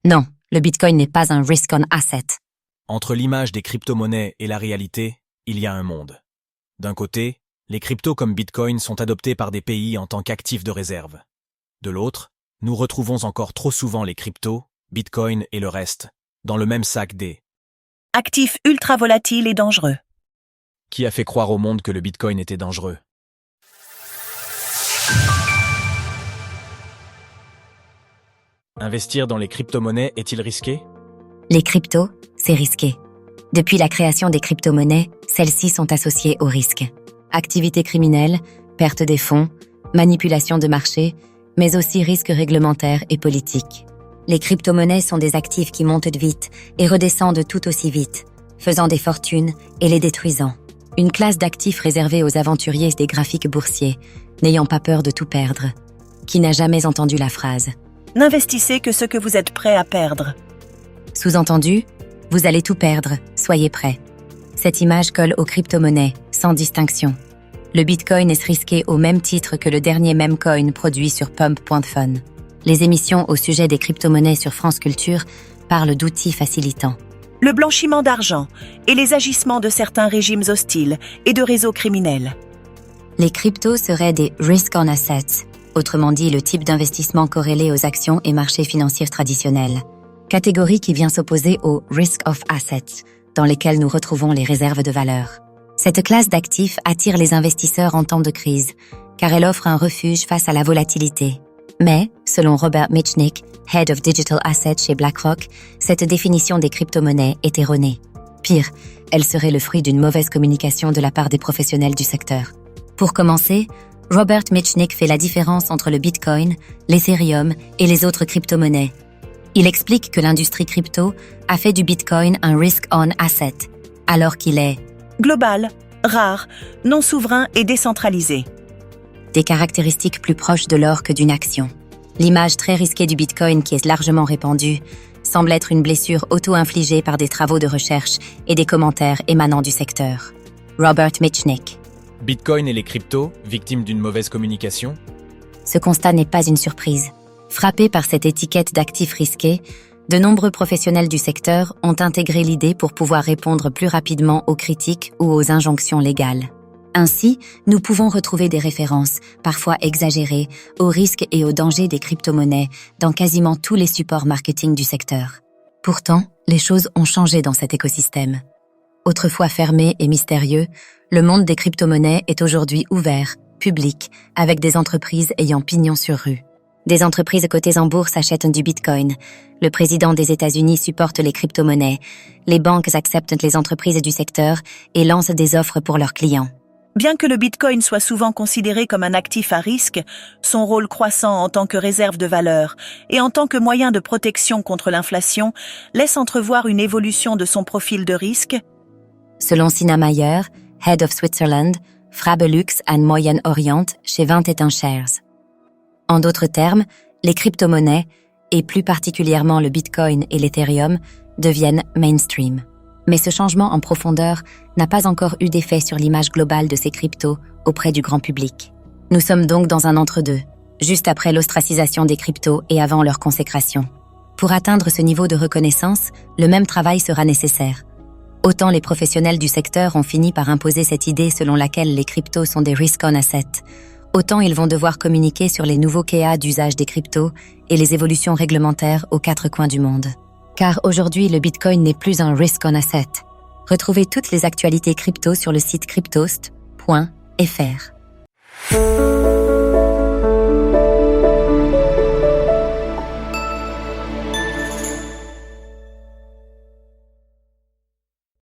Non, le Bitcoin n'est pas un risk-on asset. Entre l'image des crypto-monnaies et la réalité, il y a un monde. D'un côté, les cryptos comme Bitcoin sont adoptés par des pays en tant qu'actifs de réserve. De l'autre, nous retrouvons encore trop souvent les cryptos, Bitcoin et le reste, dans le même sac des actifs ultra volatiles et dangereux. Qui a fait croire au monde que le Bitcoin était dangereux? Investir dans les crypto-monnaies est-il risqué? Les cryptos, c'est risqué. Depuis la création des crypto-monnaies, celles-ci sont associées au risque. Activités criminelles, perte des fonds, manipulation de marché, mais aussi risques réglementaires et politiques. Les crypto-monnaies sont des actifs qui montent vite et redescendent tout aussi vite, faisant des fortunes et les détruisant. Une classe d'actifs réservée aux aventuriers des graphiques boursiers, n'ayant pas peur de tout perdre. Qui n'a jamais entendu la phrase « N'investissez que ce que vous êtes prêt à perdre ». Sous-entendu, vous allez tout perdre, soyez prêts. Cette image colle aux crypto-monnaies, sans distinction. Le Bitcoin est risqué au même titre que le dernier meme coin produit sur Pump.fun. Les émissions au sujet des crypto-monnaies sur France Culture parlent d'outils facilitants. Le blanchiment d'argent et les agissements de certains régimes hostiles et de réseaux criminels. Les cryptos seraient des risk-on assets, autrement dit le type d'investissement corrélé aux actions et marchés financiers traditionnels. Catégorie qui vient s'opposer aux risk-off assets, dans lesquels nous retrouvons les réserves de valeur. Cette classe d'actifs attire les investisseurs en temps de crise, car elle offre un refuge face à la volatilité. Mais, selon Robert Mitchnick, Head of Digital Assets chez BlackRock, cette définition des crypto-monnaies est erronée. Pire, elle serait le fruit d'une mauvaise communication de la part des professionnels du secteur. Pour commencer, Robert Mitchnick fait la différence entre le Bitcoin, l'Ethereum et les autres crypto-monnaies. Il explique que l'industrie crypto a fait du Bitcoin un risk-on asset, alors qu'il est global, rare, non souverain et décentralisé. Des caractéristiques plus proches de l'or que d'une action. L'image très risquée du Bitcoin qui est largement répandue semble être une blessure auto-infligée par des travaux de recherche et des commentaires émanant du secteur. Robert Mitchnick. Bitcoin et les cryptos, victimes d'une mauvaise communication? Ce constat n'est pas une surprise. Frappés par cette étiquette d'actifs risqués, de nombreux professionnels du secteur ont intégré l'idée pour pouvoir répondre plus rapidement aux critiques ou aux injonctions légales. Ainsi, nous pouvons retrouver des références, parfois exagérées, aux risques et aux dangers des crypto-monnaies dans quasiment tous les supports marketing du secteur. Pourtant, les choses ont changé dans cet écosystème. Autrefois fermé et mystérieux, le monde des crypto-monnaies est aujourd'hui ouvert, public, avec des entreprises ayant pignon sur rue. Des entreprises cotées en bourse achètent du Bitcoin. Le président des États-Unis supporte les crypto-monnaies. Les banques acceptent les entreprises du secteur et lancent des offres pour leurs clients. Bien que le Bitcoin soit souvent considéré comme un actif à risque, son rôle croissant en tant que réserve de valeur et en tant que moyen de protection contre l'inflation laisse entrevoir une évolution de son profil de risque. Selon Sina Meyer, Head of Switzerland, Frabelux and Moyen-Orient chez 21 Shares. En d'autres termes, les crypto-monnaies, et plus particulièrement le Bitcoin et l'Ethereum, deviennent mainstream. Mais ce changement en profondeur n'a pas encore eu d'effet sur l'image globale de ces cryptos auprès du grand public. Nous sommes donc dans un entre-deux, juste après l'ostracisation des cryptos et avant leur consécration. Pour atteindre ce niveau de reconnaissance, le même travail sera nécessaire. Autant les professionnels du secteur ont fini par imposer cette idée selon laquelle les cryptos sont des risk-on assets, autant ils vont devoir communiquer sur les nouveaux cas d'usage des cryptos et les évolutions réglementaires aux quatre coins du monde. Car aujourd'hui, le Bitcoin n'est plus un risk-on asset. Retrouvez toutes les actualités crypto sur le site cryptost.fr.